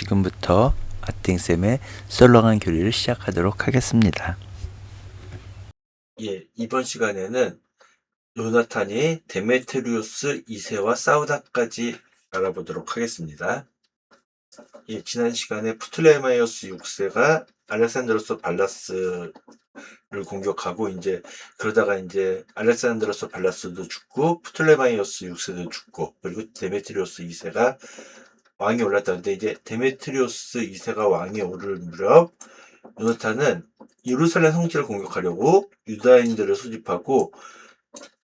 지금부터 아팅쌤의 썰렁한 교리를 시작하도록 하겠습니다. 이번 시간에는 요나탄이 데메트리우스 2세와 싸우다까지 알아보도록 하겠습니다. 지난 시간에 프톨레마이오스 6세가 알렉산드로스 발라스를 공격하고 그러다가 알렉산드로스 발라스도 죽고 프톨레마이오스 6세도 죽고 그리고 데메트리우스 2세가 왕이 올랐다는데 데메트리우스 2세가 왕이 오를 무렵 요나탄은 예루살렘 성지를 공격하려고 유다인들을 소집하고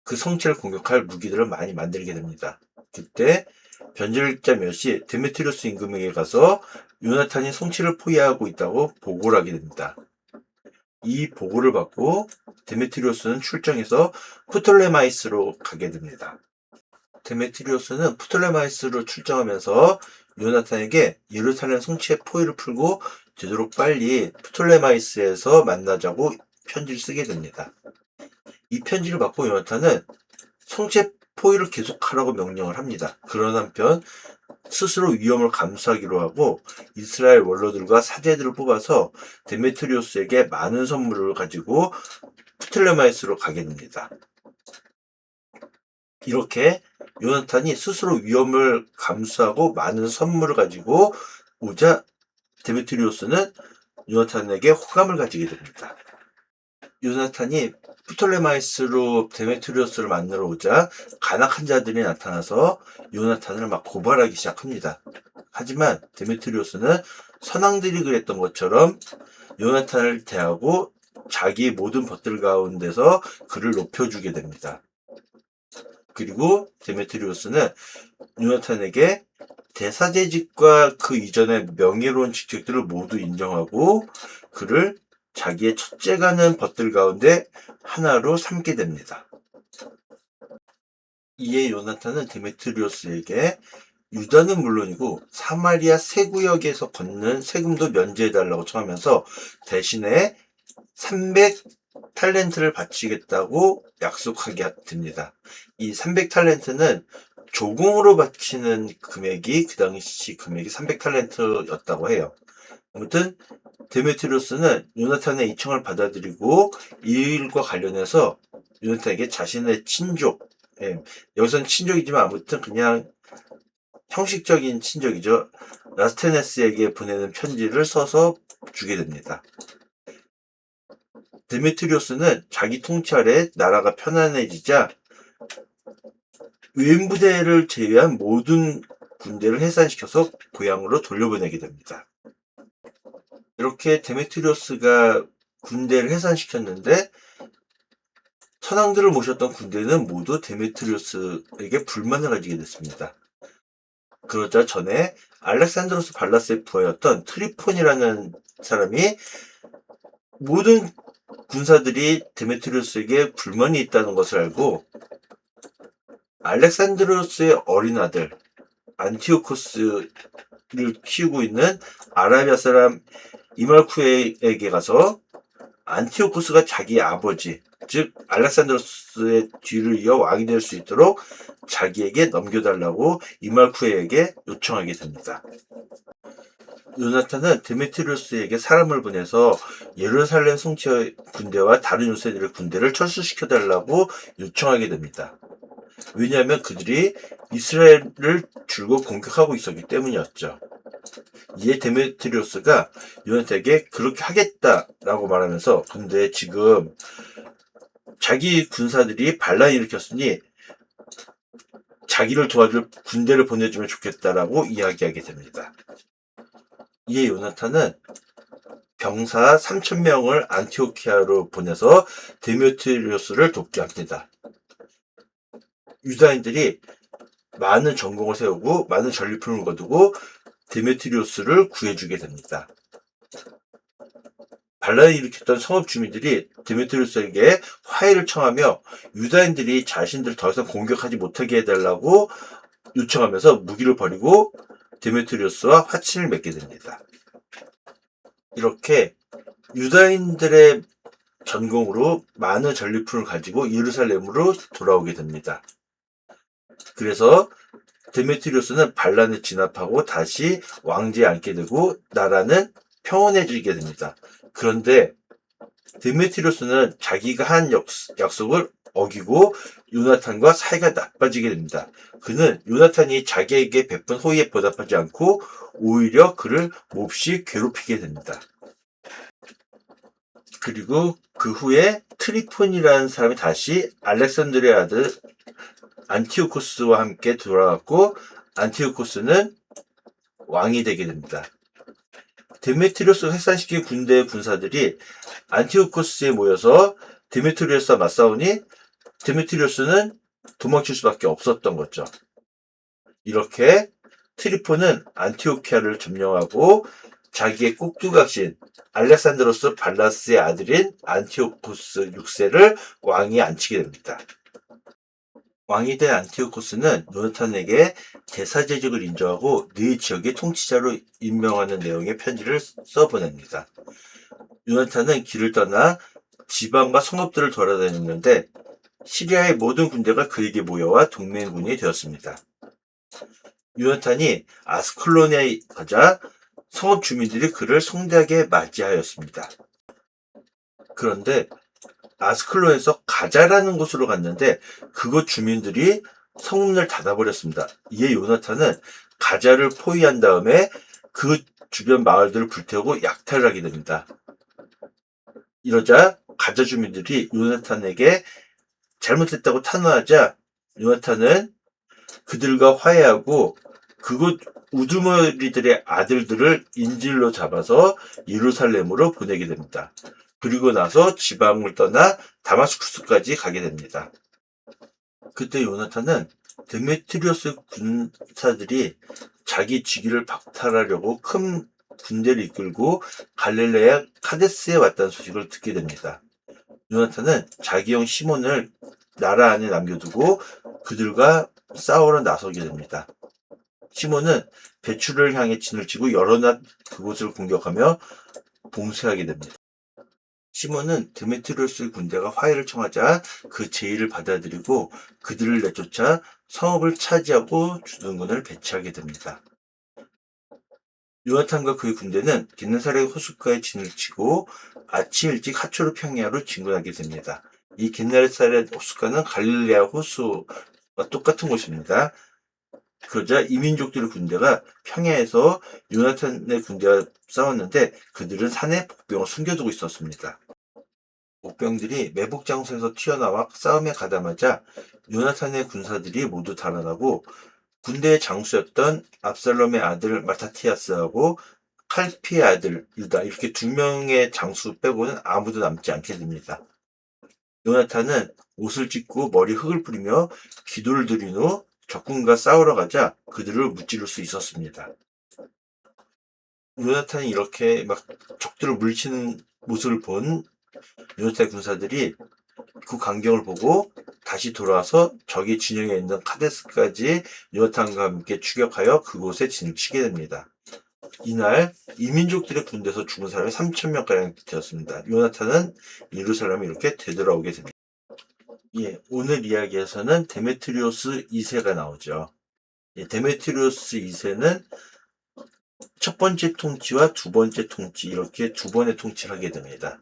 그 성지를 공격할 무기들을 많이 만들게 됩니다. 그때 변절자 몇이 데메트리우스 임금에게 가서 요나탄이 성지를 포위하고 있다고 보고를 하게 됩니다. 이 보고를 받고 데메트리우스는 출정해서 프톨레마이스로 가게 됩니다. 데메트리우스는 프톨레마이스로 출정하면서 요나탄에게 예루살렘 성지의 포위를 풀고 되도록 빨리 프톨레마이스에서 만나자고 편지를 쓰게 됩니다. 이 편지를 받고 요나탄은 성지의 포위를 계속하라고 명령을 합니다. 그런 한편 스스로 위험을 감수하기로 하고 이스라엘 원로들과 사제들을 뽑아서 데메트리우스에게 많은 선물을 가지고 프톨레마이스로 가게 됩니다. 이렇게 요나탄이 스스로 위험을 감수하고 많은 선물을 가지고 오자 데메트리우스는 요나탄에게 호감을 가지게 됩니다. 요나탄이 프톨레마이스로 데메트리우스를 만나러 오자 간악한 자들이 나타나서 요나탄을 막 고발하기 시작합니다. 하지만 데메트리우스는 선왕들이 그랬던 것처럼 요나탄을 대하고 자기의 모든 벗들 가운데서 그를 높여주게 됩니다. 그리고 데메트리우스는 요나탄에게 대사제직과 그 이전의 명예로운 직책들을 모두 인정하고 그를 자기의 첫째가는 벗들 가운데 하나로 삼게 됩니다. 이에 요나탄은 데메트리우스에게 유다는 물론이고 사마리아 세 구역에서 걷는 세금도 면제해달라고 청하면서 대신에 300탈렌트를 바치겠다고 약속하게 됩니다. 이 300탈렌트는 조공으로 바치는 금액이 그 당시 금액이 300탈렌트였다고 해요. 아무튼 데메트리우스는 요나탄의 이 청을 받아들이고 이 일과 관련해서 요나탄에게 자신의 친족, 여기서는 친족이지만 아무튼 그냥 형식적인 친족이죠. 라스테네스에게 보내는 편지를 써서 주게 됩니다. 데메트리우스는 자기 통치 아래 나라가 편안해지자 외인부대를 제외한 모든 군대를 해산시켜서 고향으로 돌려보내게 됩니다. 이렇게 데메트리우스가 군대를 해산시켰는데 선왕들을 모셨던 군대는 모두 데메트리우스에게 불만을 가지게 됐습니다. 그러자 전에 알렉산드로스 발라스의 부하였던 트리폰이라는 사람이 모든 군사들이 데메트리우스에게 불만이 있다는 것을 알고 알렉산드로스의 어린 아들 안티오코스를 키우고 있는 아라비아 사람 이말쿠에게 가서 안티오코스가 자기의 아버지, 즉 알렉산드로스의 뒤를 이어 왕이 될 수 있도록 자기에게 넘겨달라고 이말쿠에게 요청하게 됩니다. 요나탄은 데메트리우스에게 사람을 보내서 예루살렘 성지의 군대와 다른 요새들의 군대를 철수시켜달라고 요청하게 됩니다. 왜냐하면 그들이 이스라엘을 줄곧 공격하고 있었기 때문이었죠. 이에 데메트리우스가 요나탄에게 그렇게 하겠다라고 말하면서 근데 지금 자기 군사들이 반란을 일으켰으니 자기를 도와줄 군대를 보내주면 좋겠다라고 이야기하게 됩니다. 이에 요나탄은 병사 3,000명을 안티오키아로 보내서 데메트리우스를 돕게 합니다. 유다인들이 많은 전공을 세우고 많은 전리품을 거두고 데메트리우스를 구해주게 됩니다. 반란을 일으켰던 성읍 주민들이 데메트리우스에게 화해를 청하며 유다인들이 자신들을 더 이상 공격하지 못하게 해달라고 요청하면서 무기를 버리고 데메트리우스와 화친을 맺게 됩니다. 이렇게 유다인들의 전공으로 많은 전리품을 가지고 예루살렘으로 돌아오게 됩니다. 그래서 데메트리오스는 반란을 진압하고 다시 왕제에 앉게 되고 나라는 평온해지게 됩니다. 그런데 데메트리오스는 자기가 한 약속을 어기고 요나탄과 사이가 나빠지게 됩니다. 그는 요나탄이 자기에게 베푼 호의에 보답하지 않고 오히려 그를 몹시 괴롭히게 됩니다. 그리고 그 후에 트리폰이라는 사람이 다시 알렉산드리아의 아들 안티오코스와 함께 돌아왔고 안티오코스는 왕이 되게 됩니다. 데메트리오스가 해산시킨 군대 군사들이 안티오코스에 모여서 데메트리오스와 맞싸우니 데메트리오스는 도망칠 수밖에 없었던 거죠. 이렇게 트리폰은 안티오키아를 점령하고 자기의 꼭두각신 알렉산드로스 발라스의 아들인 안티오코스 6세를 왕위에 앉히게 됩니다. 왕이 된 안티오코스는 요나탄에게 대사제직을 인정하고 네 지역의 통치자로 임명하는 내용의 편지를 써보냅니다. 요나탄은 길을 떠나 지방과 성읍들을 돌아다녔는데 시리아의 모든 군대가 그에게 모여와 동맹군이 되었습니다. 요나탄이 아스클론에 가자 성읍 주민들이 그를 성대하게 맞이하였습니다. 그런데 아스클론에서 가자라는 곳으로 갔는데 그곳 주민들이 성문을 닫아버렸습니다. 이에 요나탄은 가자를 포위한 다음에 그 주변 마을들을 불태우고 약탈을 하게 됩니다. 이러자 가자 주민들이 요나탄에게 잘못했다고 탄원하자 요나탄은 그들과 화해하고 그곳 우두머리들의 아들들을 인질로 잡아서 예루살렘으로 보내게 됩니다. 그리고 나서 지방을 떠나 다마스쿠스까지 가게 됩니다. 그때 요나탄은 데메트리오스 군사들이 자기 직위를 박탈하려고 큰 군대를 이끌고 갈릴레아 카데스에 왔다는 소식을 듣게 됩니다. 요나탄은 자기 형 시몬을 나라 안에 남겨두고 그들과 싸우러 나서게 됩니다. 시몬은 배추를 향해 진을 치고 여러 날 그곳을 공격하며 봉쇄하게 됩니다. 시몬은 데메트리오스 군대가 화해를 청하자 그 제의를 받아들이고 그들을 내쫓아 성읍을 차지하고 주둔군을 배치하게 됩니다. 요나탄과 그의 군대는 겟네사렛 호숫가에 진을 치고 아침 일찍 하초르 평야로 진군하게 됩니다. 이 겟네사렛 호숫가는 갈릴레아 호수와 똑같은 곳입니다. 그러자 이민족들의 군대가 평야에서 요나탄의 군대와 싸웠는데 그들은 산에 복병을 숨겨두고 있었습니다. 복병들이 매복 장소에서 튀어나와 싸움에 가담하자 요나탄의 군사들이 모두 달아나고 군대의 장수였던 압살롬의 아들 마타티아스하고 칼피의 아들 유다 이렇게 두 명의 장수 빼고는 아무도 남지 않게 됩니다. 요나탄은 옷을 찢고 머리 흙을 뿌리며 기도를 드린 후 적군과 싸우러 가자 그들을 무찌를 수 있었습니다. 요나탄이 이렇게 막 적들을 물리치는 모습을 본 요나탄의 군사들이 그 광경을 보고 다시 돌아와서 적의 진영에 있는 카데스까지 요나탄과 함께 추격하여 그곳에 진을 치게 됩니다. 이날 이민족들의 군대에서 죽은 사람이 3,000명가량 되었습니다. 요나탄은 예루살렘에 이렇게 되돌아오게 됩니다. 예, 오늘 이야기에서는 데메트리오스 2세가 나오죠. 예, 데메트리오스 2세는 첫 번째 통치와 두 번째 통치 이렇게 두 번의 통치를 하게 됩니다.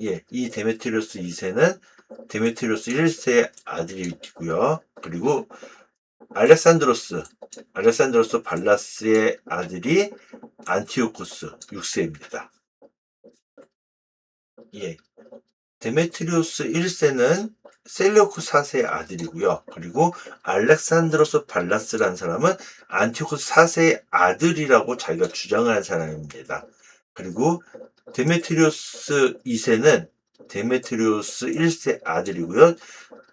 예, 이 데메트리오스 2세는 데메트리오스 1세의 아들이고요. 그리고 알렉산드로스 발라스의 아들이 안티오코스 6세입니다. 예, 데메트리오스 1세는 셀레우코스 4세의 아들이고요. 그리고 알렉산드로스 발라스라는 사람은 안티오코스 4세의 아들이라고 자기가 주장하는 사람입니다. 그리고 데메트리오스 2세는 데메트리오스 1세 아들이고요.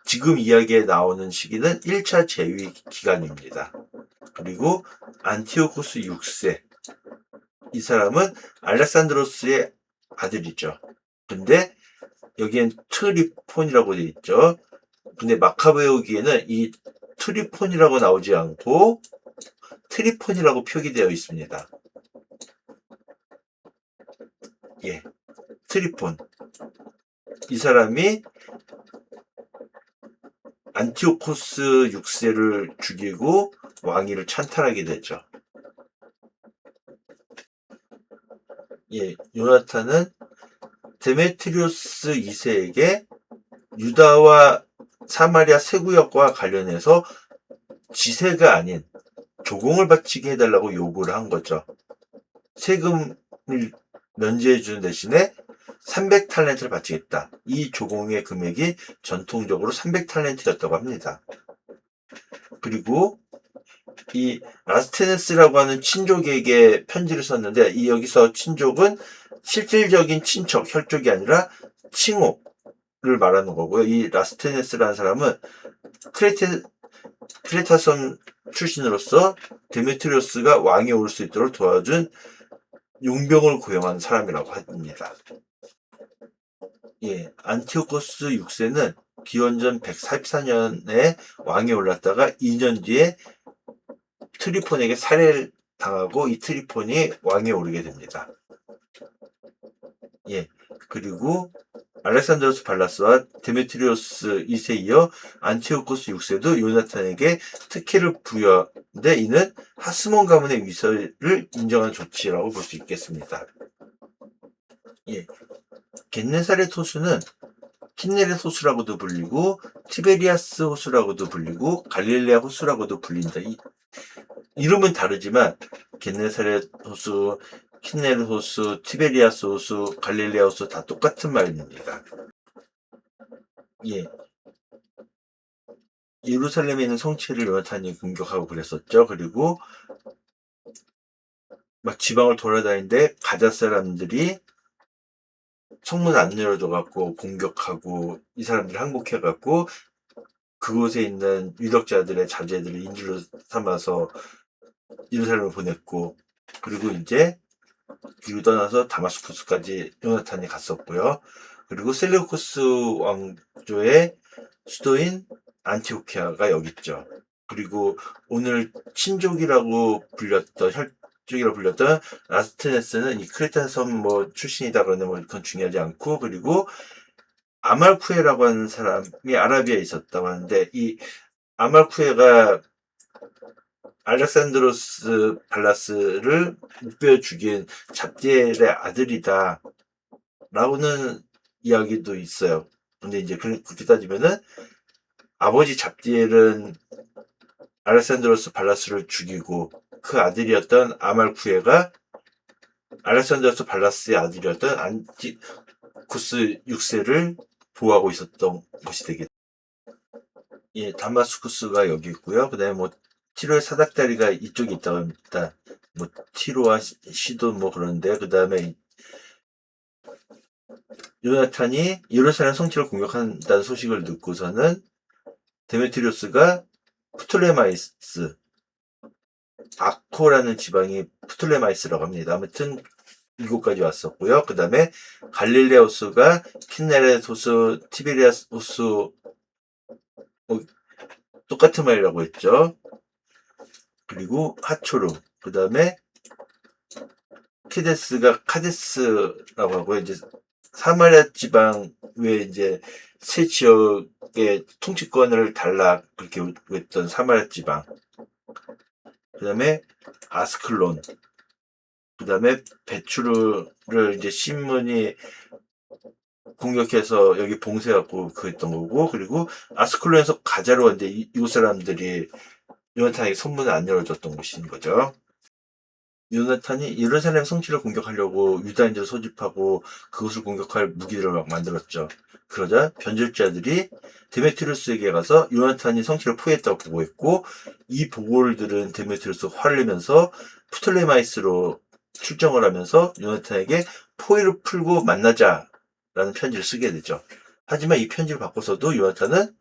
지금 이야기에 나오는 시기는 1차 제위 기간입니다. 그리고 안티오코스 6세 이 사람은 알렉산드로스의 아들이죠. 근데 여기엔 트리폰이라고 되어 있죠. 근데 마카베오기에는 이 트리폰이라고 나오지 않고 트리폰이라고 표기되어 있습니다. 예, 트리폰. 이 사람이 안티오코스 6세를 죽이고 왕위를 찬탈하게 되죠. 예, 요나탄은 데메트리우스 2세에게 유다와 사마리아 세구역과 관련해서 지세가 아닌 조공을 바치게 해달라고 요구를 한 거죠. 세금을 면제해주는 대신에 300탈렌트를 바치겠다. 이 조공의 금액이 전통적으로 300탈렌트였다고 합니다. 그리고 이 라스테네스라고 하는 친족에게 편지를 썼는데, 이 여기서 친족은 실질적인 친척, 혈족이 아니라 칭호를 말하는 거고요. 이 라스테네스라는 사람은 크레타섬 출신으로서 데메트리오스가 왕에 오를 수 있도록 도와준 용병을 고용한 사람이라고 합니다. 예, 안티오코스 6세는 기원전 144년에 왕에 올랐다가 2년 뒤에 트리폰에게 살해를 당하고 이 트리폰이 왕에 오르게 됩니다. 예, 그리고 알렉산드로스 발라스와 데메트리오스 2세 이어 안티오코스 6세도 요나탄에게 특혜를 부여하는데, 이는 하스몬 가문의 위세를 인정한 조치라고 볼 수 있겠습니다. 예, 겟네사렛 호수는 키네렛 호수라고도 불리고 티베리아스 호수라고도 불리고 갈릴레아 호수라고도 불린다. 이름은 다르지만 겟네사렛 호수, 키네렛 호수, 티베리아스 호수, 갈릴레아 호수 다 똑같은 말입니다. 예, 예루살렘에 있는 성체를 요나탄이 공격하고 그랬었죠. 그리고 막 지방을 돌아다니는데 가자 사람들이 성문 안 열어줘갖고 공격하고 이 사람들이 항복해갖고 그곳에 있는 유력자들의 자제들을 인질로 삼아서 예루살렘을 보냈고, 그리고 이제 뒤로 떠나서 다마스쿠스까지 요나탄이 갔었고요. 그리고 셀레우코스 왕조의 수도인 안티오키아가 여기 있죠. 그리고 오늘 친족이라고 불렸던 라스테네스는 이 크레타 섬 출신이다 그러는데 그건 중요하지 않고, 그리고 아말쿠에라고 하는 사람이 아라비아에 있었다고 하는데, 이 아말쿠에가 알렉산드로스 발라스를 묵뼈 죽인 잡디엘의 아들이다 라고는 이야기도 있어요. 근데 이제 그렇게 따지면은 아버지 잡디엘은 알렉산드로스 발라스를 죽이고 그 아들이었던 아말쿠에가 알렉산드로스 발라스의 아들이었던 안티쿠스 6세를 보호하고 있었던 것이 되겠다. 예, 다마스쿠스가 여기 있고요. 그 다음에 티로의 사닥다리가 이쪽에 있다고 합니다. 티로와 시돈 그런데, 그 다음에 요나탄이 예루살렘 성취를 공격한다는 소식을 듣고서는 데메트리오스가 프톨레마이스, 아코라는 지방이 프톨레마이스라고 합니다. 아무튼 이곳까지 왔었고요. 그 다음에 갈릴레아 호수가 키네렛 호수, 티베리아스 호수, 똑같은 말이라고 했죠. 그리고 하초르, 그 다음에 키데스가 카데스라고 하고요. 이제 사마리아 지방 외에 이제 세 지역의 통치권을 달라 그렇게 했던 사마리아 지방, 그 다음에 아스클론, 그 다음에 베추르를 이제 신문이 공격해서 여기 봉쇄하고 그랬던 거고, 그리고 아스클론에서 가자로 왔는데 이곳 사람들이 요나탄에게 선문을 안 열어줬던 곳인 거죠. 요나탄이 예루살렘 성취를 공격하려고 유다인들을 소집하고 그것을 공격할 무기들을 막 만들었죠. 그러자 변절자들이 데메트리우스에게 가서 요나탄이 성취를 포위했다고 보고했고, 이 보고를 들은 데메트리우스가 화를 내면서 프톨레마이스로 출정을 하면서 요나탄에게 포위를 풀고 만나자라는 편지를 쓰게 되죠. 하지만 이 편지를 받고서도 요나탄은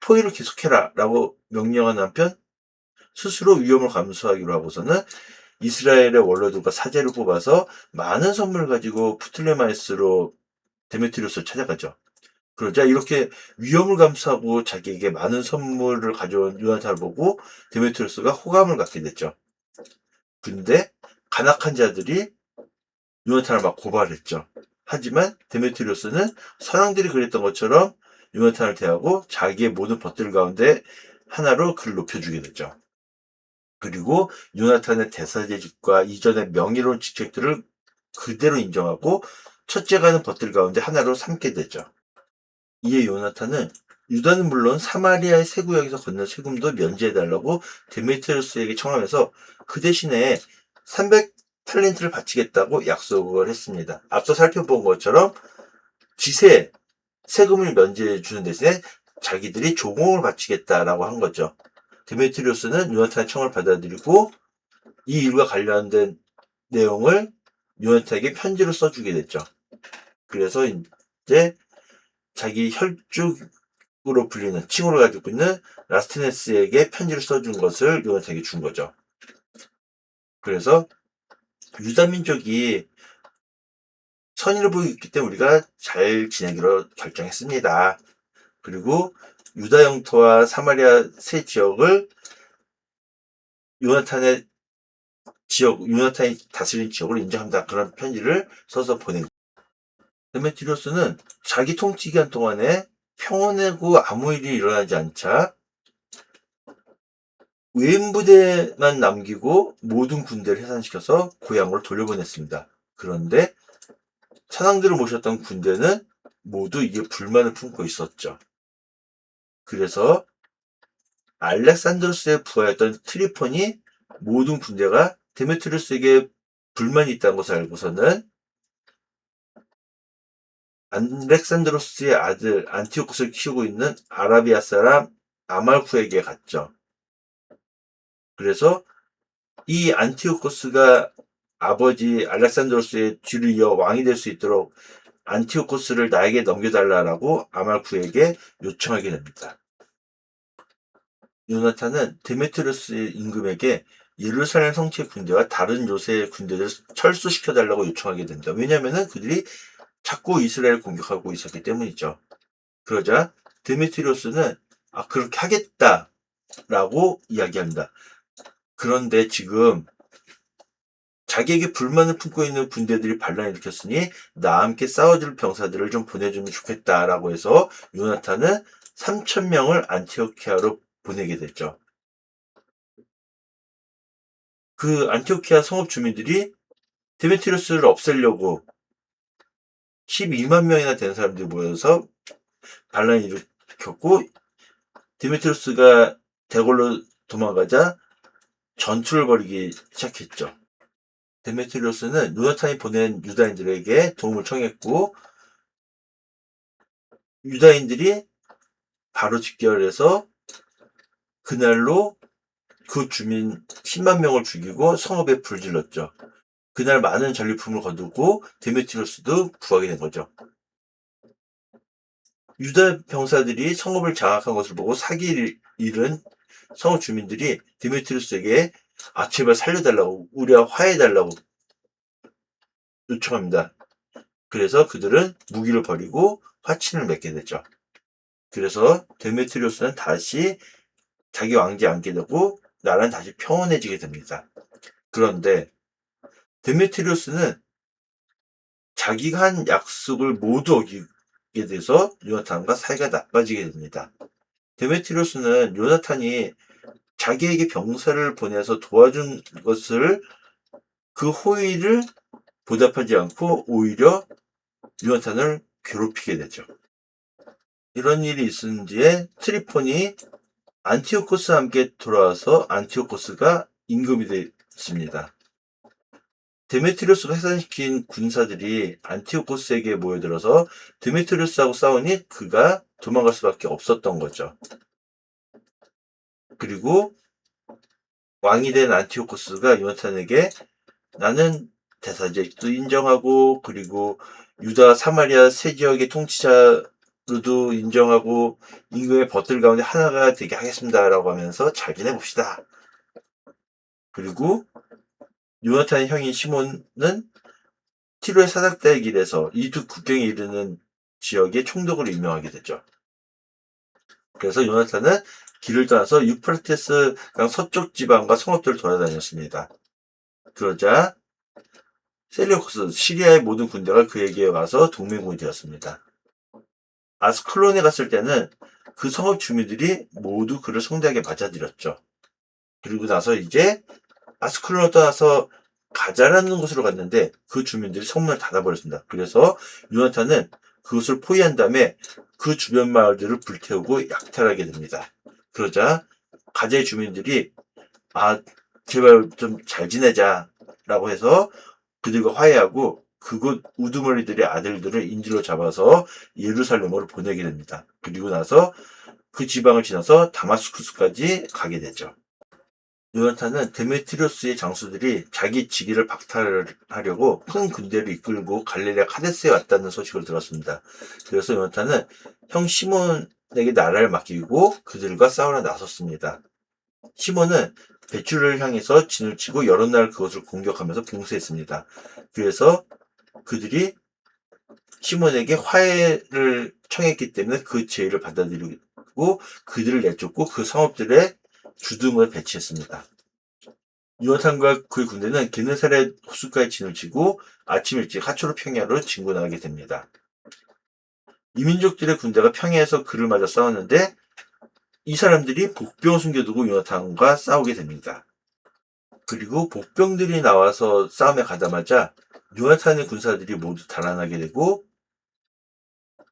포위를 계속해라 라고 명령한 한편 스스로 위험을 감수하기로 하고서는 이스라엘의 원로들과 사제를 뽑아서 많은 선물을 가지고 프톨레마이스로 데메트리우스를 찾아가죠. 그러자 이렇게 위험을 감수하고 자기에게 많은 선물을 가져온 요나탄을 보고 데메트리우스가 호감을 갖게 됐죠. 근데 간악한 자들이 요나탄을 막 고발했죠. 하지만 데메트리우스는 서양들이 그랬던 것처럼 요나탄을 대하고 자기의 모든 벗들 가운데 하나로 그를 높여주게 되죠. 그리고 요나탄의 대사제직과 이전의 명예로운 직책들을 그대로 인정하고 첫째가 하는 벗들 가운데 하나로 삼게 되죠. 이에 요나탄은 유다는 물론 사마리아의 세 구역에서 걷는 세금도 면제해달라고 데메트리우스에게 청하면서 그 대신에 300탈렌트를 바치겠다고 약속을 했습니다. 앞서 살펴본 것처럼 지세 세금을 면제해 주는 대신에 자기들이 조공을 바치겠다라고 한 거죠. 데메트리우스는 요나탄의 청을 받아들이고 이 일과 관련된 내용을 요나탄에게 편지로 써주게 됐죠. 그래서 이제 자기 혈족으로 불리는 칭호를 가지고 있는 라스티네스에게 편지를 써준 것을 요나탄에게 준 거죠. 그래서 유다민족이 선의를 보이고 있기 때문에 우리가 잘 지내기로 결정했습니다. 그리고 유다 영토와 사마리아 세 지역을 요나탄이 다스린 지역으로 인정한다. 그런 편지를 써서 보내고 데메트리우스는 자기 통치 기간 동안에 평온하고 아무 일이 일어나지 않자 외인부대만 남기고 모든 군대를 해산시켜서 고향으로 돌려보냈습니다. 그런데 사상들을 모셨던 군대는 모두 이게 불만을 품고 있었죠. 그래서 알렉산드로스의 부하였던 트리폰이 모든 군대가 데메트리우스에게 불만이 있다는 것을 알고서는 알렉산드로스의 아들 안티오코스를 키우고 있는 아라비아 사람 아말쿠에게 갔죠. 그래서 이 안티오코스가 아버지 알렉산드로스의 뒤를 이어 왕이 될 수 있도록 안티오코스를 나에게 넘겨달라고 아말쿠에게 요청하게 됩니다. 요나탄은 데메트리우스 임금에게 예루살렘 성체 군대와 다른 요새의 군대를 철수시켜달라고 요청하게 됩니다. 왜냐하면 그들이 자꾸 이스라엘을 공격하고 있었기 때문이죠. 그러자 데메트리우스는 그렇게 하겠다라고 이야기합니다. 그런데 지금 자기에게 불만을 품고 있는 군대들이 반란을 일으켰으니 나와 함께 싸워줄 병사들을 좀 보내주면 좋겠다라고 해서 요나탄은 3,000명을 안티오키아로 보내게 됐죠. 그 안티오키아 성읍 주민들이 데메트리우스를 없애려고 12만 명이나 되는 사람들이 모여서 반란을 일으켰고 데메트리우스가 대궐로 도망가자 전투를 벌이기 시작했죠. 데메트리우스는 요나탄이 보낸 유다인들에게 도움을 청했고 유다인들이 바로 집결해서 그날로 그 주민 10만 명을 죽이고 성읍에 불질렀죠. 그날 많은 전리품을 거두고 데메트리우스도 구하게 된 거죠. 유다 병사들이 성읍을 장악한 것을 보고 사기를 잃은 성읍 주민들이 데메트리우스에게 제발 살려달라고 우리와 화해해달라고 요청합니다. 그래서 그들은 무기를 버리고 화친을 맺게 되죠. 그래서 데메트리우스는 다시 자기 왕지에 앉게 되고 나라는 다시 평온해지게 됩니다. 그런데 데메트리우스는 자기가 한 약속을 모두 어기게 돼서 요나탄과 사이가 나빠지게 됩니다. 데메트리우스는 요나탄이 자기에게 병사를 보내서 도와준 것을 그 호의를 보답하지 않고 오히려 요나탄을 괴롭히게 되죠. 이런 일이 있은 뒤에 트리폰이 안티오코스와 함께 돌아와서 안티오코스가 임금이 됐습니다. 데메트리우스가 해산시킨 군사들이 안티오코스에게 모여들어서 데메트리우스하고 싸우니 그가 도망갈 수밖에 없었던 거죠. 그리고 왕이 된 안티오코스가 요나탄에게 나는 대사제도 인정하고 그리고 유다 사마리아 세 지역의 통치자로도 인정하고 임금의 벗들 가운데 하나가 되게 하겠습니다라고 하면서 잘 지내봅시다. 그리고 요나탄의 형인 시몬은 티로의 사닥다의 길에서 이 두 국경에 이르는 지역의 총독으로 임명하게 되죠. 그래서 요나탄은 길을 떠나서 유프라테스 강 서쪽 지방과 성읍들을 돌아다녔습니다. 그러자 셀레우코스 시리아의 모든 군대가 그에게 와서 동맹군이 되었습니다. 아스클론에 갔을 때는 그 성읍 주민들이 모두 그를 성대하게 맞아들였죠. 그리고 나서 이제 아스클론을 떠나서 가자라는 곳으로 갔는데 그 주민들이 성문을 닫아버렸습니다. 그래서 요나탄은 그것을 포위한 다음에 그 주변 마을들을 불태우고 약탈하게 됩니다. 그러자 가자의 주민들이 제발 좀 잘 지내자라고 해서 그들과 화해하고 그곳 우두머리들의 아들들을 인질로 잡아서 예루살렘으로 보내게 됩니다. 그리고 나서 그 지방을 지나서 다마스쿠스까지 가게 되죠. 요나탄은 데메트리우스의 장수들이 자기 직위를 박탈하려고 큰 군대를 이끌고 갈릴레아 카데스에 왔다는 소식을 들었습니다. 그래서 요나탄은 형 시몬에게 나라를 맡기고 그들과 싸우러 나섰습니다. 시몬은 배추를 향해서 진을 치고 여러 날 그것을 공격하면서 봉쇄했습니다. 그래서 그들이 시몬에게 화해를 청했기 때문에 그 제의를 받아들이고 그들을 내쫓고 그 성읍들의 주둔을 배치했습니다. 요나탄과 그의 군대는 게네사렛 호숫가에 진을 치고 아침 일찍 하초르 평야로 진군하게 됩니다. 이민족들의 군대가 평야에서 그를 맞아 싸웠는데 이 사람들이 복병을 숨겨두고 요나탄과 싸우게 됩니다. 그리고 복병들이 나와서 싸움에 가자마자 요나탄의 군사들이 모두 달아나게 되고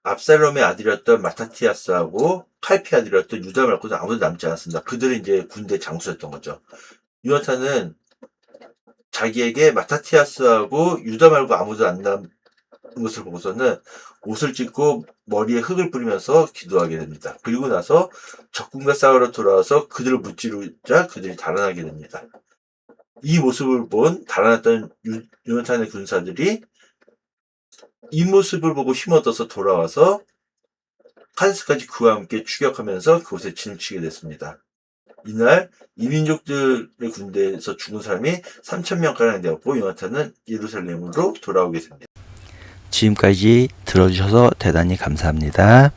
압살롬의 아들이었던 마타티아스하고 칼피 아들이었던 유다 말고는 아무도 남지 않았습니다. 그들은 이제 군대 장수였던 거죠. 요나탄은 자기에게 마타티아스하고 유다 말고 아무도 안 남은 것을 보고서는 옷을 찢고 머리에 흙을 뿌리면서 기도하게 됩니다. 그리고 나서 적군과 싸우러 돌아와서 그들을 무찌르자 그들이 달아나게 됩니다. 이 모습을 본 달아났던 요나탄의 군사들이 이 모습을 보고 힘얻어서 돌아와서 카데스까지 그와 함께 추격하면서 그곳에 진을 치게 됐습니다. 이날 이민족들의 군대에서 죽은 사람이 3,000명가량 되었고 요나탄은 예루살렘으로 돌아오게 됩니다. 지금까지 들어주셔서 대단히 감사합니다.